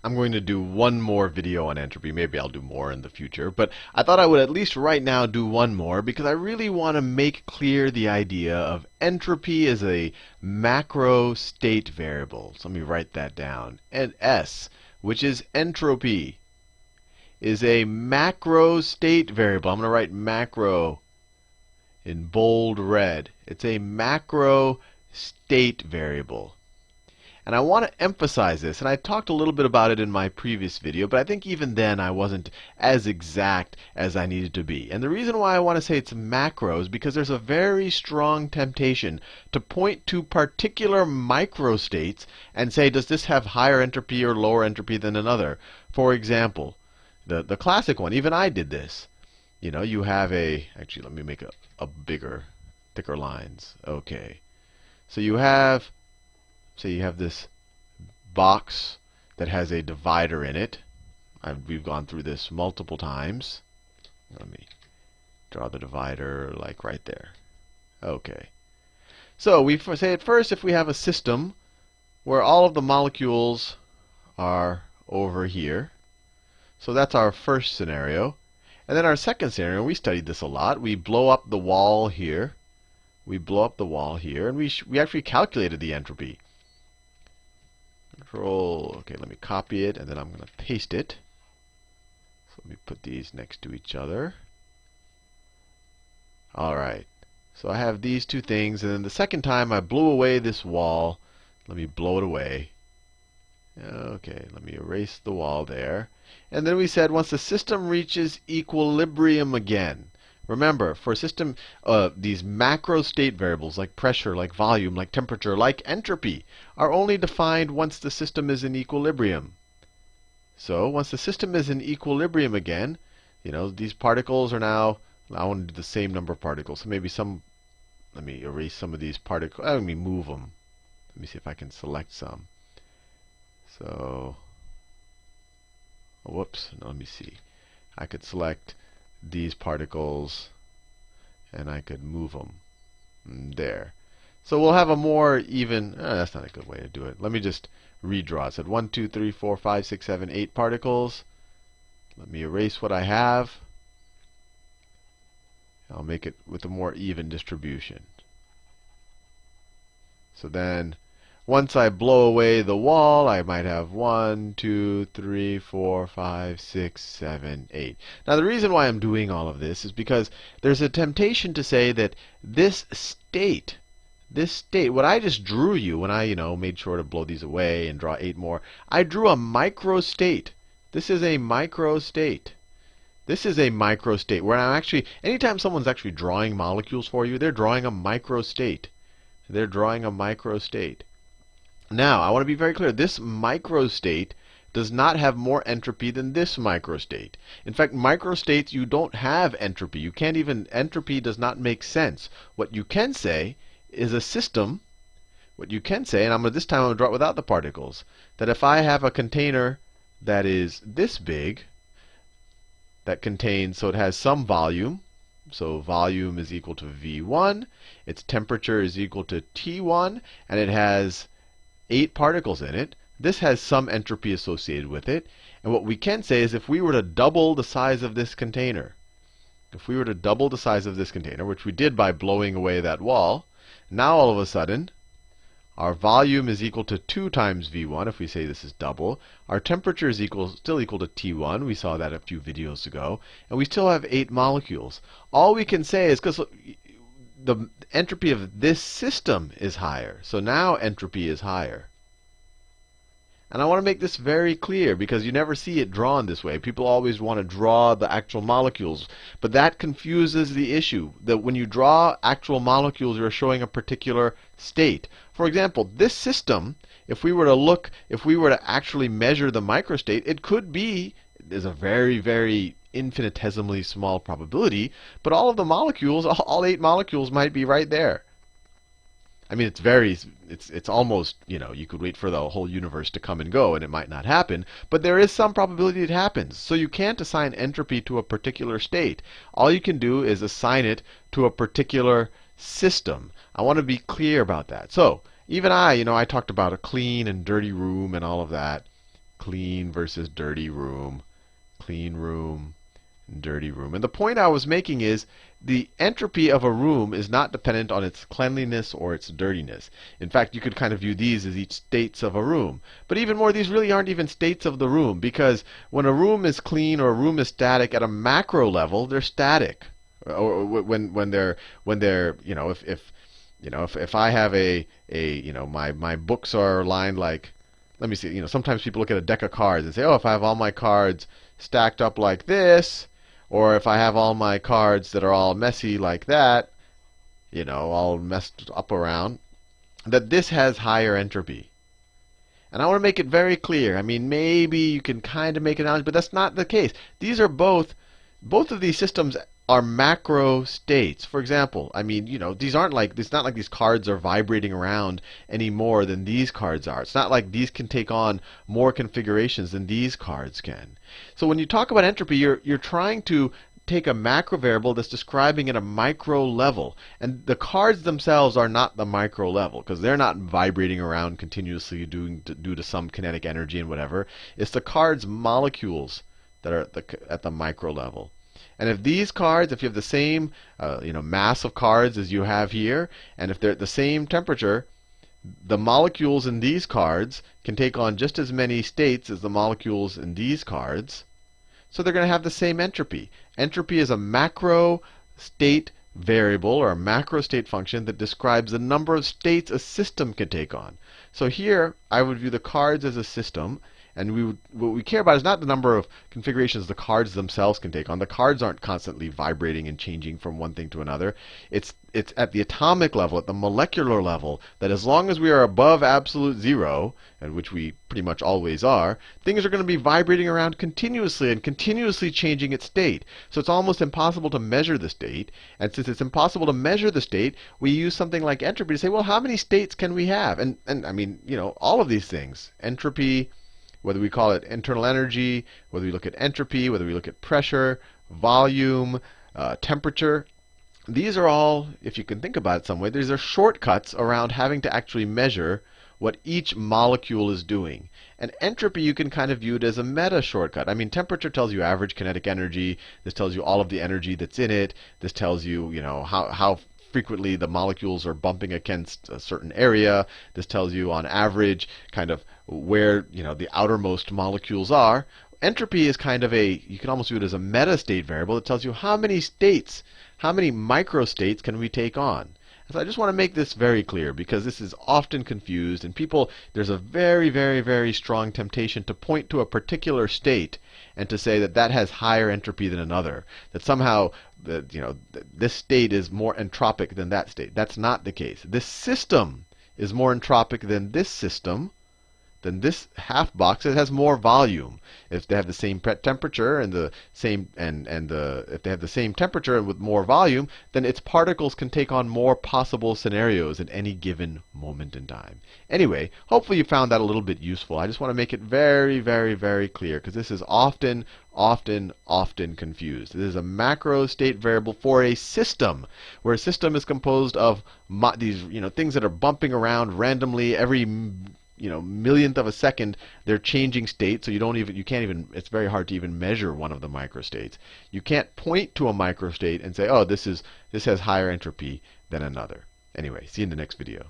I'm going to do one more video on entropy. Maybe I'll do more in the future. But I thought I would at least right now do one more because I really want to make clear the idea of entropy as a macro state variable. So let me write that down. And S, which is entropy, is a macro state variable. I'm going to write macro in bold red. It's a macro state variable. And I want to emphasize this, and I talked a little bit about it in my previous video, but I think even then I wasn't as exact as I needed to be. And the reason why I want to say it's macro is because there's a very strong temptation to point to particular microstates and say, does this have higher entropy or lower entropy than another? For example, the classic one, even I did this. You know, you have actually let me make a bigger, thicker lines. Okay. So you have, say you have this box that has a divider in it. We've gone through this multiple times. Let me draw the divider like right there. Okay. So we say at first if we have a system where all of the molecules are over here. So that's our first scenario. And then our second scenario, we studied this a lot. We blow up the wall here. We blow up the wall here, and we actually calculated the entropy. Control, okay, let me copy it, and then I'm going to paste it. So let me put these next to each other. All right. So I have these two things, and then the second time I blew away this wall. Let me blow it away. Okay, let me erase the wall there. And then we said once the system reaches equilibrium again. Remember, for a system, these macro state variables like pressure, like volume, like temperature, like entropy are only defined once the system is in equilibrium. So once the system is in equilibrium again, you know, these particles are now, I want to do the same number of particles. So maybe let me erase some of these particles. Let me move them. Let me see if I can select some. So, whoops, no, let me see. I could select these particles, and I could move them there. So we'll have a more even, that's not a good way to do it. Let me just redraw. It said 1, 2, 3, 4, 5, 6, 7, 8 particles. Let me erase what I have. I'll make it with a more even distribution. So then, once I blow away the wall, I might have 1, 2, 3, 4, 5, 6, 7, 8. Now the reason why I'm doing all of this is because there's a temptation to say that this state, what I just drew you when I, made sure to blow these away and draw 8 more, I drew a micro state. This is a micro state. This is a micro state where I'm actually, anytime someone's actually drawing molecules for you, they're drawing a micro state. They're drawing a micro state. Now, I want to be very clear. This microstate does not have more entropy than this microstate. In fact, microstates, you don't have entropy. You can't even, entropy does not make sense. What you can say is a system, what you can say, and this time I'm going to draw it without the particles, that if I have a container that is this big, that contains, so it has some volume, so volume is equal to V1, its temperature is equal to T1, and it has 8 particles in it. This has some entropy associated with it. And what we can say is if we were to double the size of this container, which we did by blowing away that wall, now all of a sudden, our volume is equal to 2 times V1, if we say this is double. Our temperature is still equal to T1. We saw that a few videos ago. And we still have 8 molecules. All we can say is, because the entropy of this system is higher. So now entropy is higher. And I want to make this very clear because you never see it drawn this way. People always want to draw the actual molecules. But that confuses the issue. That when you draw actual molecules, you're showing a particular state. For example, this system, if we were to actually measure the microstate, it could be, there's a very, very infinitesimally small probability, but all of the molecules, all 8 molecules might be right there. I mean, it's almost, you could wait for the whole universe to come and go, and it might not happen, but there is some probability it happens. So you can't assign entropy to a particular state. All you can do is assign it to a particular system. I want to be clear about that. So even I talked about a clean and dirty room and all of that. clean versus dirty room, clean room, dirty room. And the point I was making is the entropy of a room is not dependent on its cleanliness or its dirtiness. In fact, you could kind of view these as each states of a room. But even more, these really aren't even states of the room, because when a room is clean or a room is static at a macro level, they're static. Or when they're if I have my books are lined like, let me see, sometimes people look at a deck of cards and say, oh, if I have all my cards stacked up like this, or if I have all my cards that are all messy like that, all messed up around, that this has higher entropy. And I want to make it very clear. I mean, maybe you can kind of make an analogy, but that's not the case. These are both of these systems are macro states. For example, I mean, these aren't like, it's not like these cards are vibrating around any more than these cards are. It's not like these can take on more configurations than these cards can. So when you talk about entropy, you're trying to take a macro variable that's describing at a micro level. And the cards themselves are not the micro level, because they're not vibrating around continuously due to some kinetic energy and whatever. It's the cards' molecules that are at the micro level. And if these cards, if you have the same mass of cards as you have here, and if they're at the same temperature, the molecules in these cards can take on just as many states as the molecules in these cards. So they're going to have the same entropy. Entropy is a macro state variable, or a macro state function, that describes the number of states a system can take on. So here, I would view the cards as a system. And what we care about is not the number of configurations the cards themselves can take on. The cards aren't constantly vibrating and changing from one thing to another. It's at the atomic level, at the molecular level, that as long as we are above absolute zero, and which we pretty much always are, things are going to be vibrating around continuously and continuously changing its state. So it's almost impossible to measure the state. And since it's impossible to measure the state, we use something like entropy to say, well, how many states can we have? And I mean, all of these things, entropy, whether we call it internal energy, whether we look at entropy, whether we look at pressure, volume, temperature, these are all, if you can think about it some way, these are shortcuts around having to actually measure what each molecule is doing. And entropy, you can kind of view it as a meta shortcut. I mean, temperature tells you average kinetic energy. This tells you all of the energy that's in it. This tells you, how frequently the molecules are bumping against a certain area. This tells you on average kind of where the outermost molecules are. Entropy is kind of you can almost view it as a meta state variable that tells you how many states, how many microstates can we take on. So I just want to make this very clear, because this is often confused, and there's a very, very, very strong temptation to point to a particular state and to say that that has higher entropy than another, that somehow this state is more entropic than that state. That's not the case. This system is more entropic than this system, than this half box. It has more volume. If they have the same temperature and the same if they have the same temperature and with more volume, then its particles can take on more possible scenarios at any given moment in time. Anyway, hopefully you found that a little bit useful. I just want to make it very, very, very clear, because this is often confused. This is a macro state variable for a system, where a system is composed of these things that are bumping around randomly every millionth of a second. They're changing state, so it's very hard to even measure one of the microstates. You can't point to a microstate and say, oh, this has higher entropy than another. Anyway, see you in the next video.